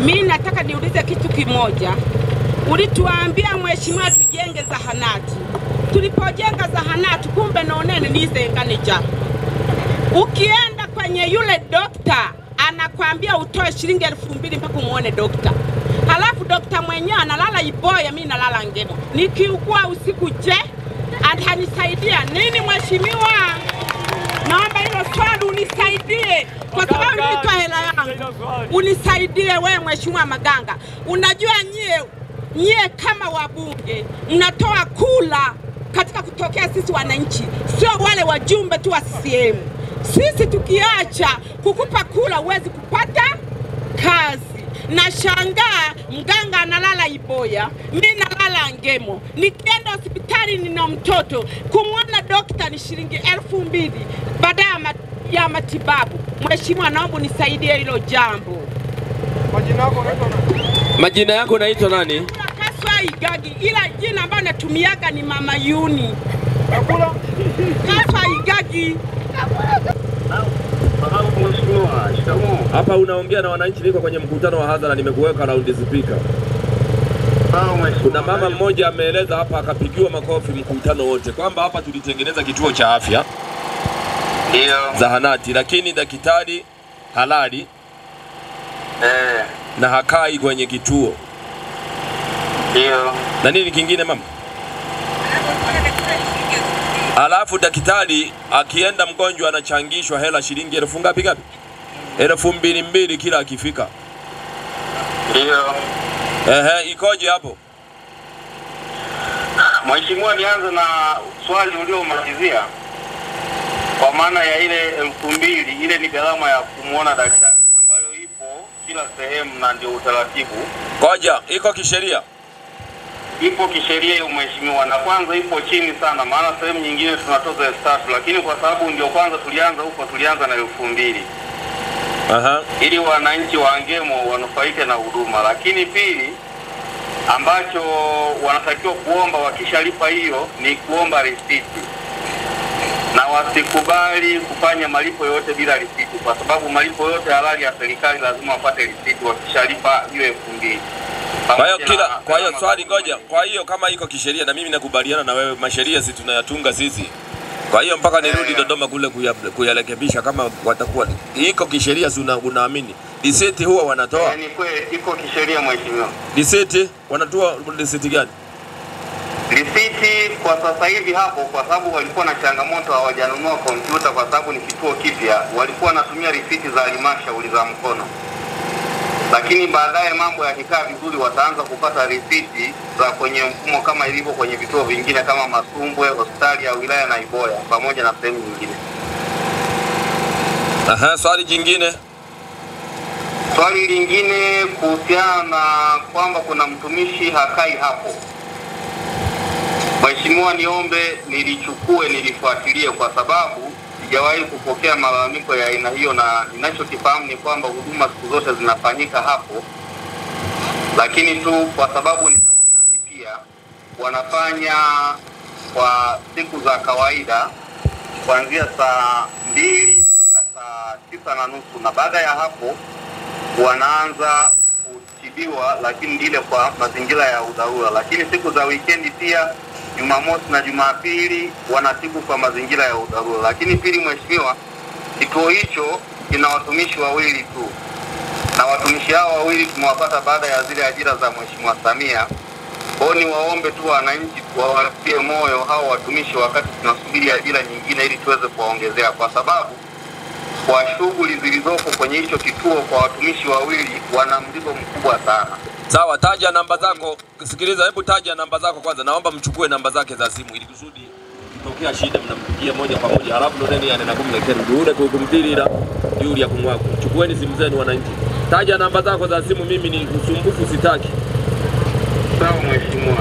Mimi nataka niulize kitu kimoja. Ulituambia mheshimiwa tujenge zahanati. Tulipojenga zahanati kumbe naonene nisenganija. Ukienda kwenye yule dokta anakuambia utoe shilingi 2000 mpaka muone dokta. Halafu dokta mwenyewe analala Iboya, mimi nalala Ngemo. Nikiugua usiku je? Atanisaidia nini mheshimiwa? Naomba hilo swali unisaidie kwa sababu nilitoa hela yangu. Unisaidie wewe mheshimiwa Maganga. Unajua nyie kama wabunge mnatoa kula katika kutokea sisi wananchi, sio wale wajumbe tu wa CCM. Sisi tukiacha kukupa kula uwezi kupata kazi. Na shangaa mganga analala Iboya, mimi nalala Ngemo. Nikienda hospitali nina mtoto, kumwona dokta ni shilingi 2000 baada ya matibabu. Mheshimiwa naomba nisaidie hilo jambo. Majina yako naitwa nani? Kaswa Igagi, ila jina ambalo natumiaga ni Mama Yuni. Kaswa Igagi. Hapa unaongea na wananchi, niko kwenye mkutano wa hadhara, nimekuweka round speaker. Kuna mama mmoja ameeleza hapa akapigiwa makofi mkutano wote kwamba hapa tulitengeneza kituo cha afya. Ndio. Zahanati, lakini daktari halali na hakai kwenye kituo. Ndio. Na nini kingine mama? Alafu daktari akienda mgonjwa anachangishwa hela shilingi 1000 ngapi? 2000 kila akifika. Ndio. Ikoje hapo? Mheshimiwa, nianze na swali uliomalizia. Kwa maana ya ile 2000 ile ni gharama ya kumuona daktari ambayo ipo kila sehemu na ndio utaratibu. Koja, iko kisheria? Ipo kisheria hiyo mheshimiwa, na kwanza ipo chini sana, maana sehemu nyingine tunatoza 3000, lakini kwa sababu ndio kwanza tulianza huko, tulianza na 2000. Ili wananchi wa Ngemo wanufaike na huduma. Lakini pili ambacho wanatakiwa kuomba wakishalipa hiyo ni kuomba risiti. Na wasikubali kufanya malipo yote bila risiti, kwa sababu malipo yote halali ya serikali lazima wapate risiti wakishalipa hiyo 2000. Kwa hiyo swali ngoja. Kwa hiyo kama iko kisheria na mimi nakubaliana na wewe, masheria si tunayatunga sisi. Kwa hiyo mpaka nirudi Dodoma kule kuyarekebisha kama watakuwa iko kisheria, si unaamini? Risiti huwa wanatoa? Ni kweli iko kisheria mheshimiwa. Risiti wanatoa risiti gani? Risiti kwa sasa hivi hapo, kwa sababu walikuwa na changamoto hawajanunua kompyuta kwa sababu ni kituo kipya, walikuwa wanatumia risiti za halmashauri za mkono. Lakini baadaye mambo yakikaa vizuri wataanza kupata risiti za kwenye mfumo kama ilivyo kwenye vituo vingine kama Masumbwe, hospitali ya wilaya na Iboya pamoja na sehemu nyingine. Swali jingine. Swali lingine kuhusiana na kwamba kuna mtumishi hakai hapo. Mheshimiwa, niombe nilifuatilie kwa sababu sijawahi kupokea malalamiko ya aina hiyo, na ninachokifahamu ni kwamba huduma siku zote zinafanyika hapo. Lakini tu kwa sababu ni zahanati pia wanafanya kwa siku za kawaida kuanzia saa 2 mpaka saa 9:30, na baada ya hapo wanaanza kutibiwa, lakini ile kwa mazingira ya udharura. Lakini siku za weekend pia Jumamosi na Jumapili wanatibu kwa mazingira ya udharura. Lakini pili mheshimiwa, kituo hicho kina watumishi wawili tu, na watumishi hao wawili tumewapata baada ya zile ajira za Mheshimiwa Samia. Kwa ni waombe tu wananchi wawatie moyo hao watumishi wakati tunasubiri ajira nyingine ili tuweze kuwaongezea, kwa sababu kwa shughuli zilizoko kwenye hicho kituo kwa watumishi wawili wana mzigo mkubwa sana. Sawa, taja namba zako. Sikiliza, hebu taja namba zako kwanza. Naomba mchukue namba zake za simu ili kusudi kitokea shida mnampigia moja kwa moja. Halafu ndo nani anaenda kumlekea ndio kumtirira yule ya kumwako. Chukueni simu zenu wananchi. Taja namba zako za simu, mimi ni usumbufu sitaki. Sawa mheshimiwa.